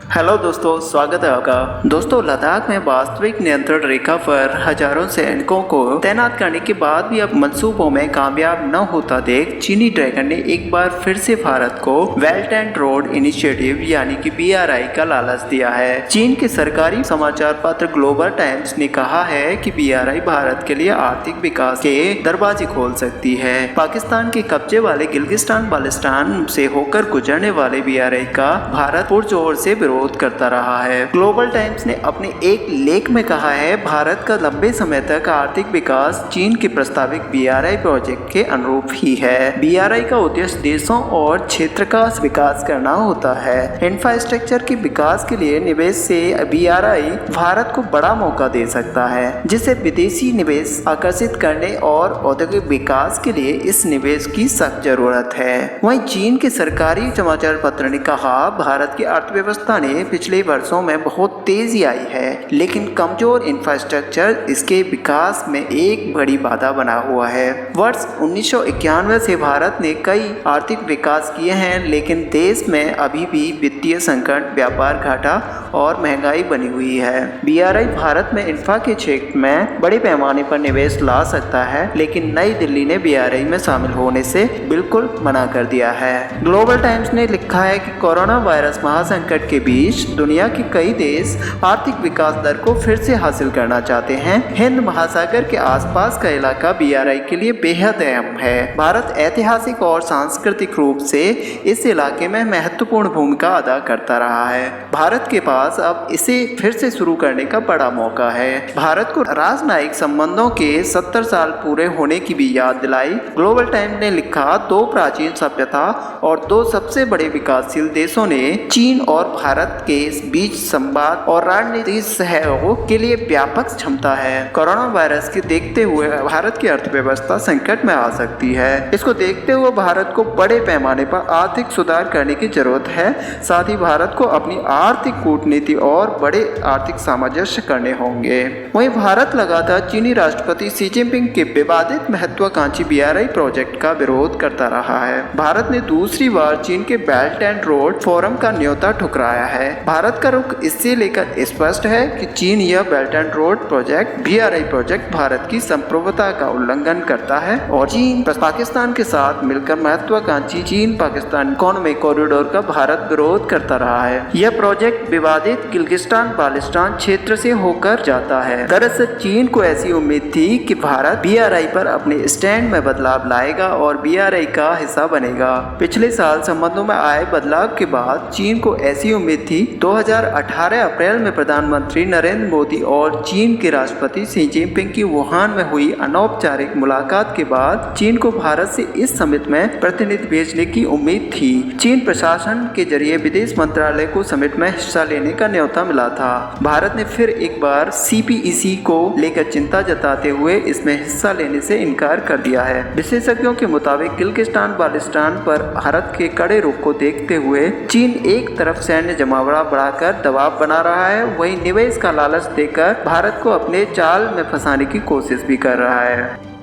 Hello दोस्तों, स्वागत है आपका। दोस्तों, लद्दाख में वास्तविक नियंत्रण रेखा पर हजारों सैनिकों को तैनात करने के बाद भी अब मंसूबों में कामयाब न होता देख चीनी ड्रैगन ने एक बार फिर से भारत को बेल्ट एंड रोड इनिशिएटिव यानी कि BRI का लालच दिया है। चीन के सरकारी समाचार पत्र ग्लोबल टाइम्स ने कहा है कि BRI भारत के लिए आर्थिक विकास के दरवाजे खोल सकती है। पाकिस्तान के कब्जे वाले गिलगिस्तान बाल्टिस्तान से होकर गुजरने वाले BRI का भारत पुरजोर से विरोध करता रहा है। ग्लोबल टाइम्स ने अपने एक लेख में कहा है, भारत का लंबे समय तक आर्थिक विकास चीन के प्रस्तावित BRI प्रोजेक्ट के अनुरूप ही है। BRI का उद्देश्य देशों और क्षेत्र का विकास करना होता है। इंफ्रास्ट्रक्चर के विकास के लिए निवेश से BRI भारत को बड़ा मौका दे सकता है, जिसे विदेशी निवेश आकर्षित करने और औद्योगिक विकास के लिए इस निवेश की सख्त जरूरत है। वहीं चीन के सरकारी समाचार पत्र ने कहा, भारत की अर्थव्यवस्था ने पिछले वर्षों में बहुत तेजी आई है, लेकिन कमजोर इंफ्रास्ट्रक्चर इसके विकास में एक बड़ी बाधा बना हुआ है। वर्ष 1991 से भारत ने कई आर्थिक विकास किए हैं, लेकिन देश में अभी भी वित्तीय संकट, व्यापार घाटा और महंगाई बनी हुई है। BRI भारत में इंफ्रा के क्षेत्र में बड़े पैमाने पर निवेश ला सकता है, लेकिन नई दिल्ली ने BRI में शामिल होने से बिल्कुल मना कर दिया है। ग्लोबल टाइम्स ने लिखा है कि कोरोना वायरस महासंकट के बीच दुनिया के कई देश आर्थिक विकास दर को फिर से हासिल करना चाहते हैं। हिंद महासागर के आसपास का इलाका BRI के लिए बेहद अहम है। भारत ऐतिहासिक और सांस्कृतिक रूप से इस इलाके में महत्वपूर्ण भूमिका अदा करता रहा है। भारत के पास अब इसे फिर से शुरू करने का बड़ा मौका है। भारत को राजनयिक संबंधों के 70 साल पूरे होने की भी याद दिलाई। ग्लोबल टाइम्स ने लिखा, दो प्राचीन सभ्यता और दो सबसे बड़े विकासशील देशों ने चीन और भारत के बीच संवाद और रणनीतिक सहयोग के लिए व्यापक क्षमता है। कोरोना वायरस के देखते हुए भारत की अर्थव्यवस्था संकट में आ सकती है। इसको देखते हुए भारत को बड़े पैमाने पर आर्थिक सुधार करने की जरूरत है। साथ ही भारत को अपनी आर्थिक कूटनीति और बड़े आर्थिक सामंजस्य करने होंगे। वहीं भारत लगातार चीनी राष्ट्रपति शी जिनपिंग के विवादित महत्वाकांक्षी BRI प्रोजेक्ट का विरोध करता रहा है। भारत ने दूसरी बार चीन के बेल्ट एंड रोड फोरम का न्योता ठुकराया है। भारत का रुख इससे लेकर स्पष्ट है कि चीन यह belt and road project BRI project Bharat की संप्रभुता का उल्लंघन करता है और चीन पाकिस्तान के साथ मिलकर महत्वाकांक्षी चीन पाकिस्तान इकोनॉमिक कॉरिडोर का भारत विरोध करता रहा है। यह प्रोजेक्ट विवादित गिलगिस्तान बाल्टिस्तान क्षेत्र से होकर जाता है। दरअसल चीन को ऐसी उम्मीद थी कि भारत BRI पर अपने स्टैंड में बदलाव लाएगा और BRI का हिस्सा बनेगा। पिछले साल संबंधों में आए बदलाव के बाद चीन को ऐसी उम्मीद थी। 2018 अप्रैल में प्रधानमंत्री नरेंद्र मोदी और चीन के राष्ट्रपति शी जिनपिंग की वुहान में हुई अनौपचारिक मुलाकात के बाद चीन को भारत से इस समिट में प्रतिनिधि भेजने की उम्मीद थी। चीन प्रशासन के जरिए विदेश मंत्रालय को समिट में हिस्सा लेने का न्योता मिला था। भारत ने फिर एक बार CPEC को लेकर चिंता जताते हुए इसमें हिस्सा लेने से इनकार कर दिया है। विशेषज्ञों के मुताबिक गिलगिस्तान बाल्टिस्तान पर भारत के कड़े रुख को देखते हुए चीन एक तरफ सैन्य जमावड़ा बढ़ाकर दबाव बना रहा है, वहीं निवेश का लालच देकर भारत को अपने जाल में फंसाने की कोशिश भी कर रहा है।